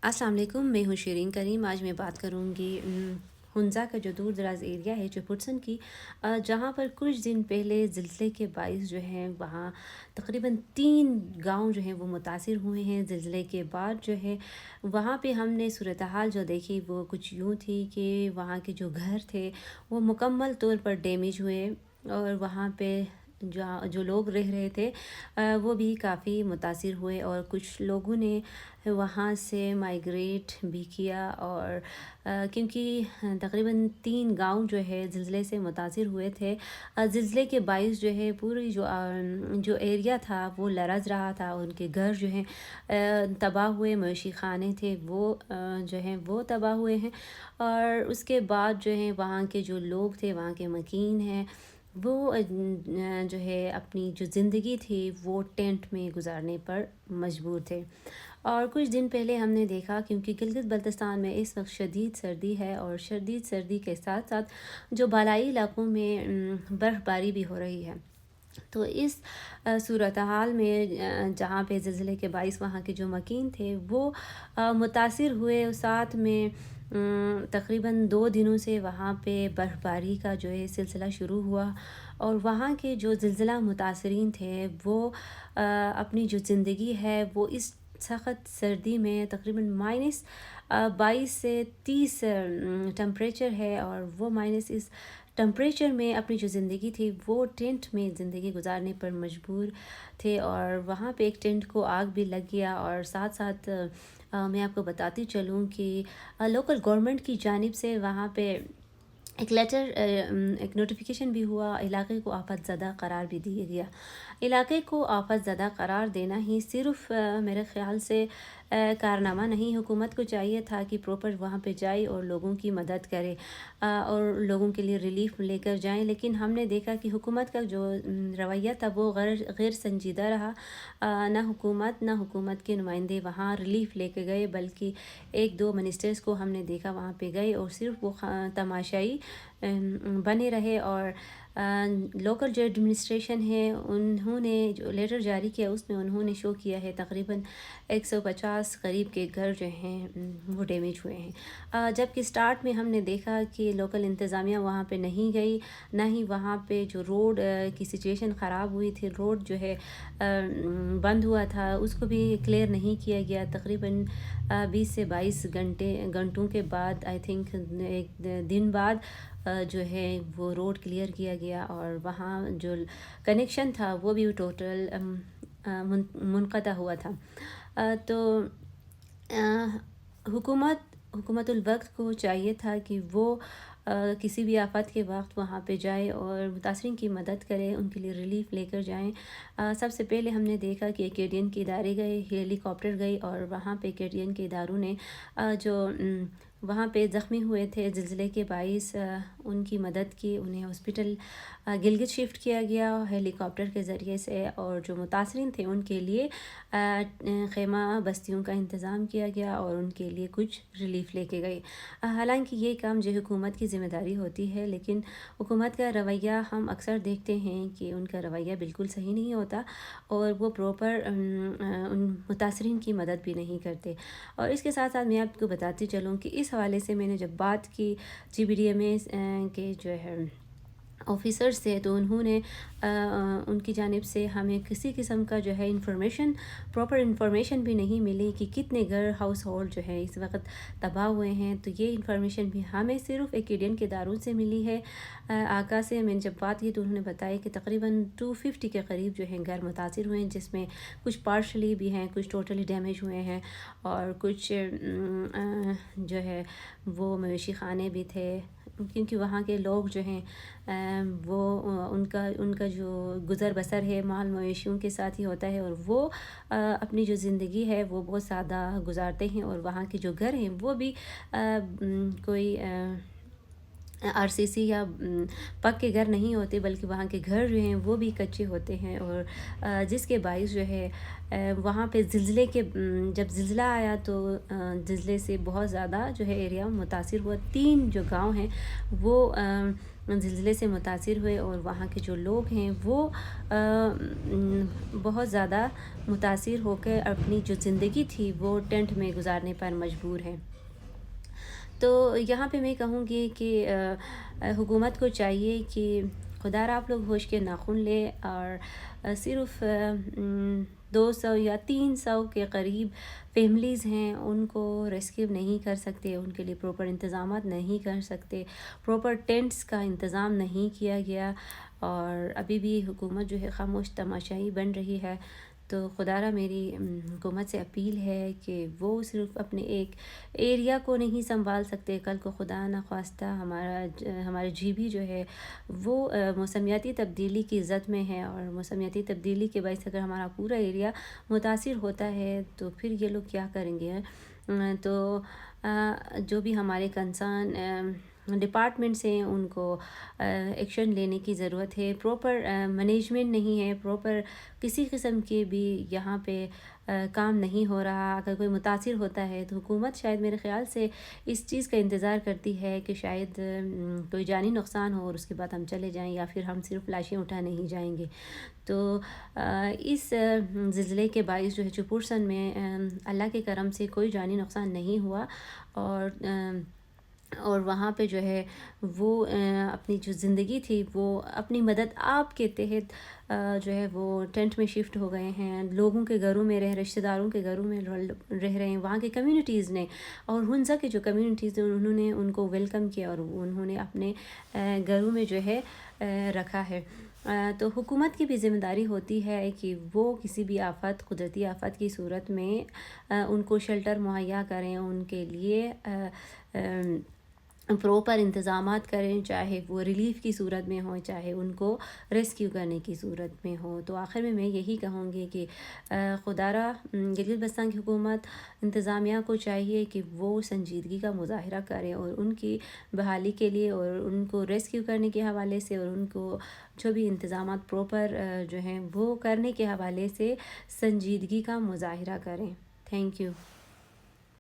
अस्सलाम वालेकुम। मैं हूँ शिरीन करीम। आज मैं बात करूँगी हुंज़ा का जो दूर दराज़ एरिया है जो पुट्सन की, जहाँ पर कुछ दिन पहले ज़िलज़ले के बाइस जो है वहाँ तकरीबन 3 गांव जो हैं वो मुतासिर हुए हैं। ज़िलज़ले के बाद जो है वहाँ पे हमने सूरत हाल जो देखी वो कुछ यूँ थी कि वहाँ के जो घर थे वो मुकम्मल तौर पर डैमेज हुए, और वहाँ पे जहाँ जो लोग रह रहे थे वो भी काफ़ी मुतासिर हुए, और कुछ लोगों ने वहाँ से माइग्रेट भी किया। और क्योंकि तकरीबन 3 गांव जो है ज़िलज़ले से मुतासिर हुए थे। ज़िलज़ले के बाइस जो है पूरी जो एरिया था वो लरज़ रहा था, उनके घर जो हैं तबाह हुए, मवेशी खाने थे वो जो हैं वो तबाह हुए हैं। और उसके बाद जो है वहाँ के जो लोग थे, वहाँ के मकीन हैं, वो जो है अपनी जो ज़िंदगी थी वो टेंट में गुजारने पर मजबूर थे। और कुछ दिन पहले हमने देखा, क्योंकि गिलगित बल्तिस्तान में इस वक्त शदीद सर्दी है, और शदीद सर्दी के साथ साथ जो बालाई इलाकों में बर्फ़बारी भी हो रही है। तो इस सूरत हाल में जहाँ पे ज़िलज़ले के बाइस वहाँ के जो मकीन थे वो मुतासिर हुए, और साथ में तकरीबन 2 दिनों से वहाँ पे बर्फ़बारी का जो है सिलसिला शुरू हुआ। और वहाँ के जो ज़िलज़ला मुतासरीन थे वो अपनी जो ज़िंदगी है वो इस सख़्त सर्दी में तकरीबन -22 से 30 टेम्परेचर है, और वो माइनस इस टेम्परेचर में अपनी जो ज़िंदगी थी वो टेंट में ज़िंदगी गुजारने पर मजबूर थे। और वहाँ पे एक टेंट को आग भी लग गया। और साथ साथ मैं आपको बताती चलूँ कि लोकल गवर्नमेंट की जानिब से वहाँ पे एक लेटर एक नोटिफिकेशन भी हुआ, इलाके को आफत ज़दा करार भी दिया गया। इलाके को आफत ज़दा करार देना ही सिर्फ़ मेरे ख़्याल से कारनामा नहीं, हुकूमत को चाहिए था कि प्रॉपर वहाँ पे जाए और लोगों की मदद करे, और लोगों के लिए रिलीफ लेकर जाएं। लेकिन हमने देखा कि हुकूमत का जो रवैया था वो गैर संजीदा रहा। ना हुकूमत के नुमाइंदे वहाँ रिलीफ लेके गए, बल्कि 1-2 मिनिस्टर्स को हमने देखा वहाँ पे गए और सिर्फ वो तमाशाई बने रहे। और लोकल जो एडमिनिस्ट्रेशन है उन्होंने जो लेटर जारी किया उसमें उन्होंने शो किया है तकरीबन 150 करीब के घर जो हैं वो डैमेज हुए हैं। जबकि स्टार्ट में हमने देखा कि लोकल इंतज़ामिया वहाँ पे नहीं गई, ना ही वहाँ पे जो रोड की सिचुएशन ख़राब हुई थी, रोड जो है बंद हुआ था, उसको भी क्लियर नहीं किया गया। तकरीबन 20 से 22 घंटों के बाद, आई थिंक एक दिन बाद जो है वो रोड क्लियर किया गया, और वहाँ जो कनेक्शन था वो भी टोटल मुनक़ता हुआ था। तो हुकूमतुल वक्त को चाहिए था कि वो किसी भी आफत के वक्त वहाँ पे जाए और मुतासरीन की मदद करे, उनके लिए रिलीफ लेकर जाएं। सबसे पहले हमने देखा कि केडीएन के इदारे गए, हेलीकॉप्टर गई, और वहाँ पे केडीएन के इदारों ने जो वहाँ पे ज़ख्मी हुए थे ज़िलज़ले के बाइस उनकी मदद की, उन्हें हॉस्पिटल गिलगित शिफ्ट किया गया हेलीकॉप्टर के ज़रिए से, और जो मुतासरीन थे उनके लिए ख़ैमा बस्तियों का इंतज़ाम किया गया और उनके लिए कुछ रिलीफ़ लेके गए। हालांकि ये काम जो हुकूमत की ज़िम्मेदारी होती है, लेकिन हुकूमत का रवैया हम अक्सर देखते हैं कि उनका रवैया बिल्कुल सही नहीं होता, और वो प्रॉपर उन मुतासरीन की मदद भी नहीं करते। और इसके साथ साथ मैं आपको बताती चलूँ कि इस हवाले से मैंने जब बात की GBDMA के जो है ऑफ़िसर्स थे, तो उन्होंने उनकी जानिब से हमें किसी किस्म का जो है प्रॉपर इंफॉर्मेशन भी नहीं मिली कि कितने घर हाउस होल्ड जो है इस वक्त तबाह हुए हैं। तो ये इंफॉर्मेशन भी हमें सिर्फ एकेडियन के दारों से मिली है। आका से मैंने जब बात की तो उन्होंने बताया कि तकरीबन 250 के करीब जो हैं घर मुतासिर हुए हैं, जिसमें कुछ पार्शली भी हैं, कुछ टोटली डैमेज हुए हैं, और कुछ जो है वो मवेशी खाने भी थे, क्योंकि वहाँ के लोग जो हैं वो उनका उनका जो गुज़र बसर है माल मवेशियों के साथ ही होता है, और वो अपनी जो ज़िंदगी है वो बहुत सादा गुजारते हैं। और वहाँ के जो घर हैं वो भी कोई RCC या पक्के घर नहीं होते, बल्कि वहाँ के घर जो हैं वो भी कच्चे होते हैं। और जिसके बाइस जो है वहाँ पे ज़िलज़ले के जब ज़िलज़ला आया तो ज़िलज़ले से बहुत ज़्यादा जो है एरिया मुतासिर हुआ। 3 जो गांव हैं वो زلزلے سے متاثر ہوئے اور وہاں کے جو لوگ ہیں وہ بہت زیادہ متاثر ہو کر اپنی جو زندگی تھی وہ ٹینٹ میں گزارنے پر مجبور ہیں۔ تو یہاں پہ میں کہوں گی کہ حکومت کو چاہیے کہ خدا را آپ لوگ ہوش کے ناخن لیں اور صرف 200 یا 300 کے قریب فیملیز ہیں، ان کو ریسکیو نہیں کر سکتے، ان کے لیے پراپر انتظامات نہیں کر سکتے، پراپر ٹینٹس کا انتظام نہیں کیا گیا، اور ابھی بھی حکومت جو ہے خاموش تماشائی بن رہی ہے۔ تو خدا را میری حکومت سے اپیل ہے کہ وہ صرف اپنے ایک ایریا کو نہیں سنبھال سکتے، کل کو خدا نخواستہ ہمارے جی بھی جو ہے وہ موسمیاتی تبدیلی کی زد میں ہے، اور موسمیاتی تبدیلی کے باعث اگر ہمارا پورا ایریا متاثر ہوتا ہے تو پھر یہ لوگ کیا کریں گے؟ تو جو بھی ہمارے کنسرن ڈپارٹمنٹس ہیں ان کو ایکشن لینے کی ضرورت ہے۔ پراپر مینجمنٹ نہیں ہے، پراپر کسی قسم کے بھی یہاں پہ کام نہیں ہو رہا۔ اگر کوئی متاثر ہوتا ہے تو حکومت شاید میرے خیال سے اس چیز کا انتظار کرتی ہے کہ شاید کوئی جانی نقصان ہو اور اس کے بعد ہم چلے جائیں، یا پھر ہم صرف لاشیں اٹھانے ہی جائیں گے۔ تو اس زلزلے کے باعث جو ہے چپورسن میں اللہ کے کرم سے کوئی جانی نقصان نہیں ہوا، اور وہاں پہ جو ہے وہ اپنی جو زندگی تھی وہ اپنی مدد آپ کے تحت جو ہے وہ ٹینٹ میں شفٹ ہو گئے ہیں، لوگوں کے گھروں میں رشتہ داروں کے گھروں میں رہ رہے ہیں، وہاں کے کمیونٹیز نے، اور ہنزا کے جو کمیونٹیز ہیں انہوں نے ان کو ویلکم کیا اور انہوں نے اپنے گھروں میں جو ہے رکھا ہے۔ تو حکومت کی بھی ذمہ داری ہوتی ہے کہ وہ کسی بھی آفت، قدرتی آفت کی صورت میں ان کو شیلٹر مہیا کریں، ان کے لیے پراپر انتظامات کریں، چاہے وہ ریلیف کی صورت میں ہو، چاہے ان کو ریسکیو کرنے کی صورت میں ہو۔ تو آخر میں یہی کہوں گی کہ خدا را گلگت بلتستان کی حکومت انتظامیہ کو چاہیے کہ وہ سنجیدگی کا مظاہرہ کریں اور ان کی بحالی کے لیے اور ان کو ریسکیو کرنے کے حوالے سے اور ان کو جو بھی انتظامات پراپر جو ہیں وہ کرنے کے حوالے سے سنجیدگی کا مظاہرہ کریں۔ Thank you.